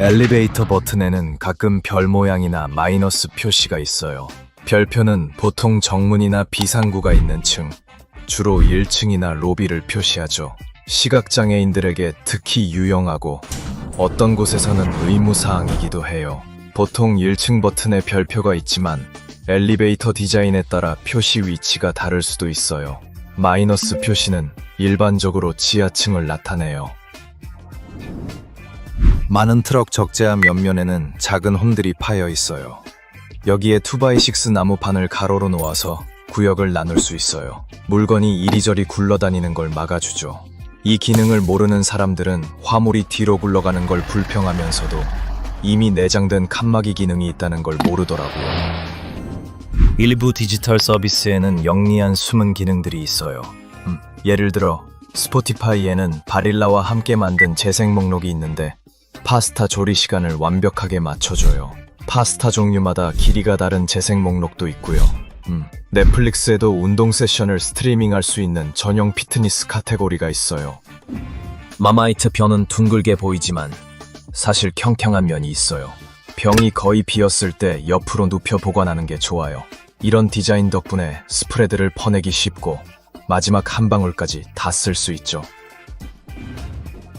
엘리베이터 버튼에는 가끔 별 모양이나 마이너스 표시가 있어요. 별표는 보통 정문이나 비상구가 있는 층, 주로 1층이나 로비를 표시하죠. 시각장애인들에게 특히 유용하고 어떤 곳에서는 의무사항이기도 해요. 보통 1층 버튼에 별표가 있지만 엘리베이터 디자인에 따라 표시 위치가 다를 수도 있어요. 마이너스 표시는 일반적으로 지하층을 나타내요. 많은 트럭 적재함 옆면에는 작은 홈들이 파여 있어요. 여기에 2x6 나무판을 가로로 놓아서 구역을 나눌 수 있어요. 물건이 이리저리 굴러다니는 걸 막아주죠. 이 기능을 모르는 사람들은 화물이 뒤로 굴러가는 걸 불평하면서도 이미 내장된 칸막이 기능이 있다는 걸 모르더라고요. 일부 디지털 서비스에는 영리한 숨은 기능들이 있어요. 예를 들어 스포티파이에는 바릴라와 함께 만든 재생 목록이 있는데 파스타 조리 시간을 완벽하게 맞춰줘요. 파스타 종류마다 길이가 다른 재생 목록도 있고요. 넷플릭스에도 운동 세션을 스트리밍할 수 있는 전용 피트니스 카테고리가 있어요. 마마이트 변은 둥글게 보이지만 사실 켕켕한 면이 있어요. 병이 거의 비었을 때 옆으로 눕혀 보관하는 게 좋아요. 이런 디자인 덕분에 스프레드를 퍼내기 쉽고 마지막 한 방울까지 다 쓸 수 있죠.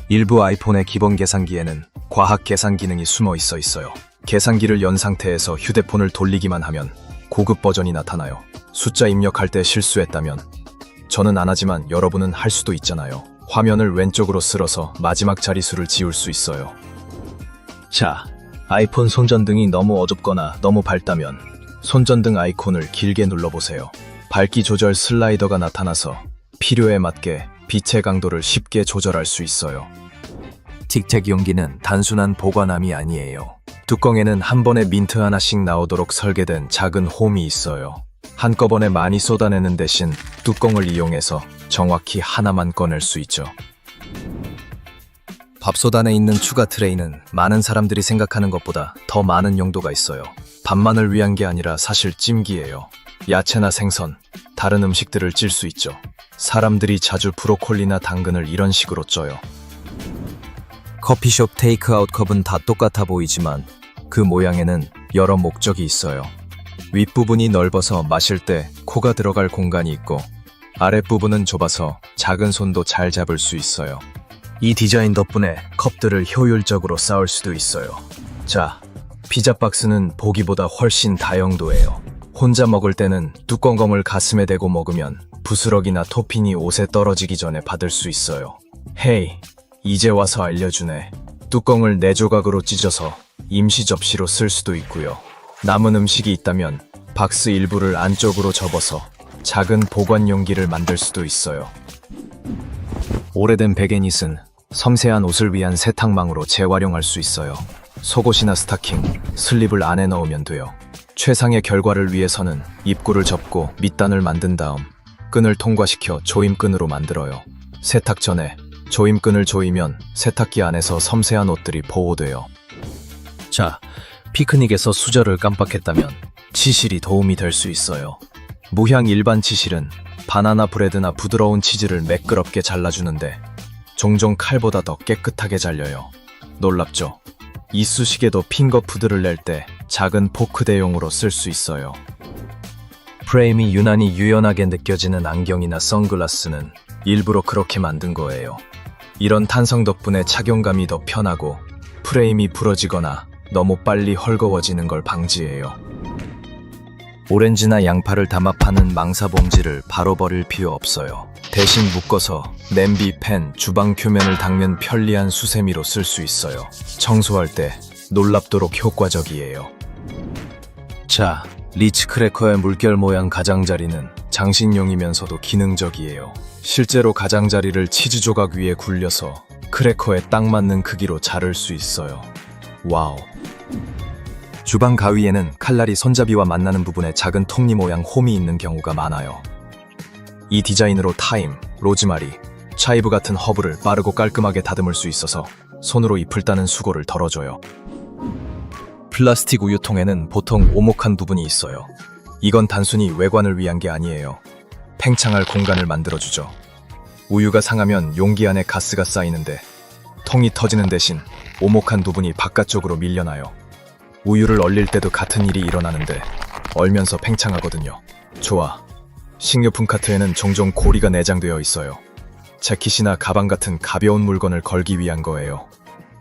일부 아이폰의 기본 계산기에는 과학 계산 기능이 숨어 있어요. 계산기를 연 상태에서 휴대폰을 돌리기만 하면 고급 버전이 나타나요. 숫자 입력할 때 실수했다면 저는 안 하지만 여러분은 할 수도 있잖아요. 화면을 왼쪽으로 쓸어서 마지막 자릿수를 지울 수 있어요. 자, 아이폰 손전등이 너무 어둡거나 너무 밝다면 손전등 아이콘을 길게 눌러보세요. 밝기 조절 슬라이더가 나타나서 필요에 맞게 빛의 강도를 쉽게 조절할 수 있어요. 틱택 용기는 단순한 보관함이 아니에요. 뚜껑에는 한 번에 민트 하나씩 나오도록 설계된 작은 홈이 있어요. 한꺼번에 많이 쏟아내는 대신 뚜껑을 이용해서 정확히 하나만 꺼낼 수 있죠. 밥솥 안에 있는 추가 트레이는 많은 사람들이 생각하는 것보다 더 많은 용도가 있어요. 밥만을 위한 게 아니라 사실 찜기예요. 야채나 생선, 다른 음식들을 찔 수 있죠. 사람들이 자주 브로콜리나 당근을 이런 식으로 쪄요. 커피숍 테이크아웃 컵은 다 똑같아 보이지만 그 모양에는 여러 목적이 있어요. 윗부분이 넓어서 마실 때 코가 들어갈 공간이 있고 아랫부분은 좁아서 작은 손도 잘 잡을 수 있어요. 이 디자인 덕분에 컵들을 효율적으로 쌓을 수도 있어요. 자, 피자 박스는 보기보다 훨씬 다용도예요. 혼자 먹을 때는 뚜껑검을 가슴에 대고 먹으면 부스러기나 토핑이 옷에 떨어지기 전에 받을 수 있어요. 헤이, 이제 와서 알려주네. 뚜껑을 4조각으로 찢어서 임시 접시로 쓸 수도 있고요. 남은 음식이 있다면 박스 일부를 안쪽으로 접어서 작은 보관 용기를 만들 수도 있어요. 오래된 베개닛은 섬세한 옷을 위한 세탁망으로 재활용할 수 있어요. 속옷이나 스타킹, 슬립을 안에 넣으면 돼요. 최상의 결과를 위해서는 입구를 접고 밑단을 만든 다음 끈을 통과시켜 조임끈으로 만들어요. 세탁 전에 조임끈을 조이면 세탁기 안에서 섬세한 옷들이 보호돼요. 자, 피크닉에서 수저를 깜빡했다면 치실이 도움이 될 수 있어요. 무향 일반 치실은 바나나 브레드나 부드러운 치즈를 매끄럽게 잘라주는데 종종 칼보다 더 깨끗하게 잘려요. 놀랍죠? 이쑤시개도 핑거푸드를 낼 때 작은 포크 대용으로 쓸 수 있어요. 프레임이 유난히 유연하게 느껴지는 안경이나 선글라스는 일부러 그렇게 만든 거예요. 이런 탄성 덕분에 착용감이 더 편하고 프레임이 부러지거나 너무 빨리 헐거워지는 걸 방지해요. 오렌지나 양파를 담아 파는 망사 봉지를 바로 버릴 필요 없어요. 대신 묶어서 냄비, 팬, 주방 표면을 닦는 편리한 수세미로 쓸 수 있어요. 청소할 때 놀랍도록 효과적이에요. 자, 리츠 크래커의 물결 모양 가장자리는 장식용이면서도 기능적이에요. 실제로 가장자리를 치즈 조각 위에 굴려서 크래커에 딱 맞는 크기로 자를 수 있어요. 와우. 주방 가위에는 칼날이 손잡이와 만나는 부분에 작은 톱니 모양 홈이 있는 경우가 많아요. 이 디자인으로 타임, 로즈마리, 차이브 같은 허브를 빠르고 깔끔하게 다듬을 수 있어서 손으로 잎을 따는 수고를 덜어줘요. 플라스틱 우유통에는 보통 오목한 부분이 있어요. 이건 단순히 외관을 위한 게 아니에요. 팽창할 공간을 만들어주죠. 우유가 상하면 용기 안에 가스가 쌓이는데 통이 터지는 대신 오목한 부분이 바깥쪽으로 밀려나요. 우유를 얼릴 때도 같은 일이 일어나는데 얼면서 팽창하거든요. 좋아. 식료품 카트에는 종종 고리가 내장되어 있어요. 재킷이나 가방 같은 가벼운 물건을 걸기 위한 거예요.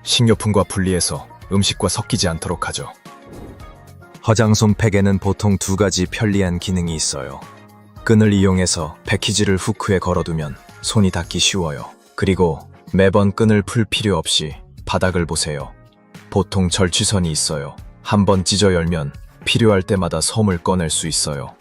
식료품과 분리해서 음식과 섞이지 않도록 하죠. 화장솜 팩에는 보통 두 가지 편리한 기능이 있어요. 끈을 이용해서 패키지를 후크에 걸어두면 손이 닿기 쉬워요. 그리고 매번 끈을 풀 필요 없이 바닥을 보세요. 보통 절취선이 있어요. 한번 찢어 열면 필요할 때마다 솜을 꺼낼 수 있어요.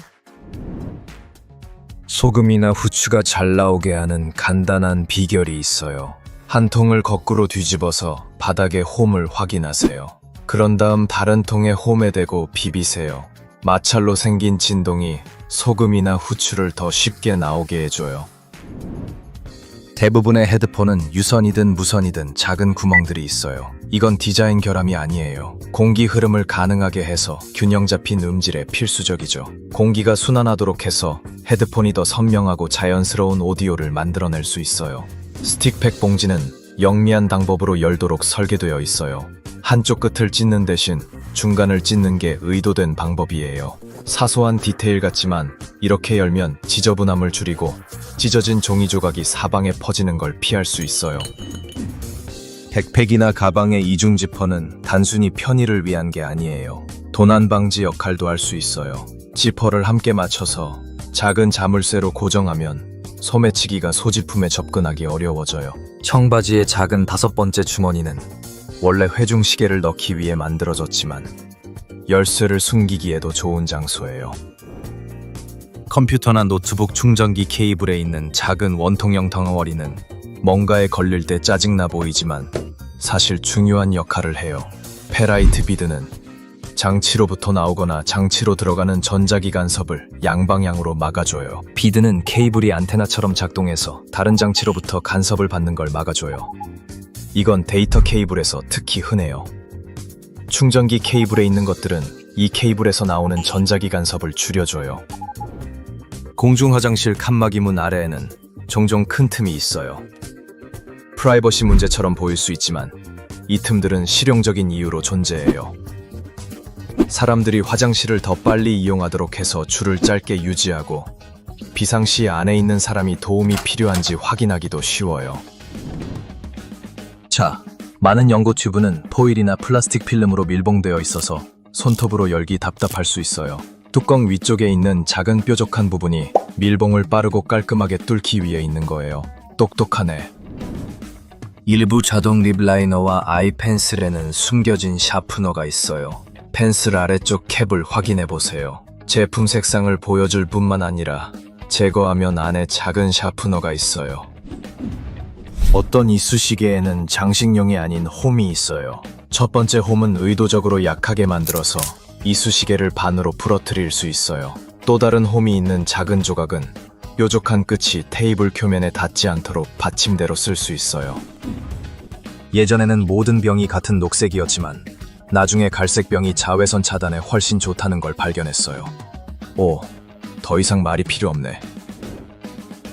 소금이나 후추가 잘 나오게 하는 간단한 비결이 있어요. 한 통을 거꾸로 뒤집어서 바닥의 홈을 확인하세요. 그런 다음 다른 통에 홈에 대고 비비세요. 마찰로 생긴 진동이 소금이나 후추를 더 쉽게 나오게 해줘요. 대부분의 헤드폰은 유선이든 무선이든 작은 구멍들이 있어요. 이건 디자인 결함이 아니에요. 공기 흐름을 가능하게 해서 균형 잡힌 음질에 필수적이죠. 공기가 순환하도록 해서 헤드폰이 더 선명하고 자연스러운 오디오를 만들어낼 수 있어요. 스틱팩 봉지는 영리한 방법으로 열도록 설계되어 있어요. 한쪽 끝을 찢는 대신 중간을 찢는 게 의도된 방법이에요. 사소한 디테일 같지만 이렇게 열면 지저분함을 줄이고 찢어진 종이 조각이 사방에 퍼지는 걸 피할 수 있어요. 백팩이나 가방의 이중 지퍼는 단순히 편의를 위한 게 아니에요. 도난 방지 역할도 할 수 있어요. 지퍼를 함께 맞춰서 작은 자물쇠로 고정하면 소매치기가 소지품에 접근하기 어려워져요. 청바지의 작은 5번째 주머니는 원래 회중시계를 넣기 위해 만들어졌지만 열쇠를 숨기기에도 좋은 장소예요. 컴퓨터나 노트북 충전기 케이블에 있는 작은 원통형 덩어리는 뭔가에 걸릴 때 짜증나 보이지만 사실 중요한 역할을 해요. 페라이트 비드는 장치로부터 나오거나 장치로 들어가는 전자기 간섭을 양방향으로 막아줘요. 비드는 케이블이 안테나처럼 작동해서 다른 장치로부터 간섭을 받는 걸 막아줘요. 이건 데이터 케이블에서 특히 흔해요. 충전기 케이블에 있는 것들은 이 케이블에서 나오는 전자기 간섭을 줄여줘요. 공중 화장실 칸막이 문 아래에는 종종 큰 틈이 있어요. 프라이버시 문제처럼 보일 수 있지만 이 틈들은 실용적인 이유로 존재해요. 사람들이 화장실을 더 빨리 이용하도록 해서 줄을 짧게 유지하고 비상시 안에 있는 사람이 도움이 필요한지 확인하기도 쉬워요. 자, 많은 연고 튜브는 포일이나 플라스틱 필름으로 밀봉되어 있어서 손톱으로 열기 답답할 수 있어요. 뚜껑 위쪽에 있는 작은 뾰족한 부분이 밀봉을 빠르고 깔끔하게 뚫기 위해 있는 거예요. 똑똑하네. 일부 자동 립 라이너와 아이 펜슬에는 숨겨진 샤프너가 있어요. 펜슬 아래쪽 캡을 확인해 보세요. 제품 색상을 보여줄 뿐만 아니라 제거하면 안에 작은 샤프너가 있어요. 어떤 이쑤시개에는 장식용이 아닌 홈이 있어요. 첫 번째 홈은 의도적으로 약하게 만들어서 이쑤시개를 반으로 부러뜨릴 수 있어요. 또 다른 홈이 있는 작은 조각은 뾰족한 끝이 테이블 표면에 닿지 않도록 받침대로 쓸 수 있어요. 예전에는 모든 병이 같은 녹색이었지만 나중에 갈색 병이 자외선 차단에 훨씬 좋다는 걸 발견했어요. 오, 더 이상 말이 필요 없네.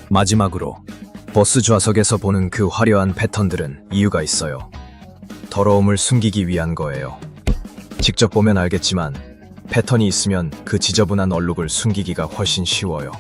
마지막으로 버스 좌석에서 보는 그 화려한 패턴들은 이유가 있어요. 더러움을 숨기기 위한 거예요. 직접 보면 알겠지만 패턴이 있으면 그 지저분한 얼룩을 숨기기가 훨씬 쉬워요.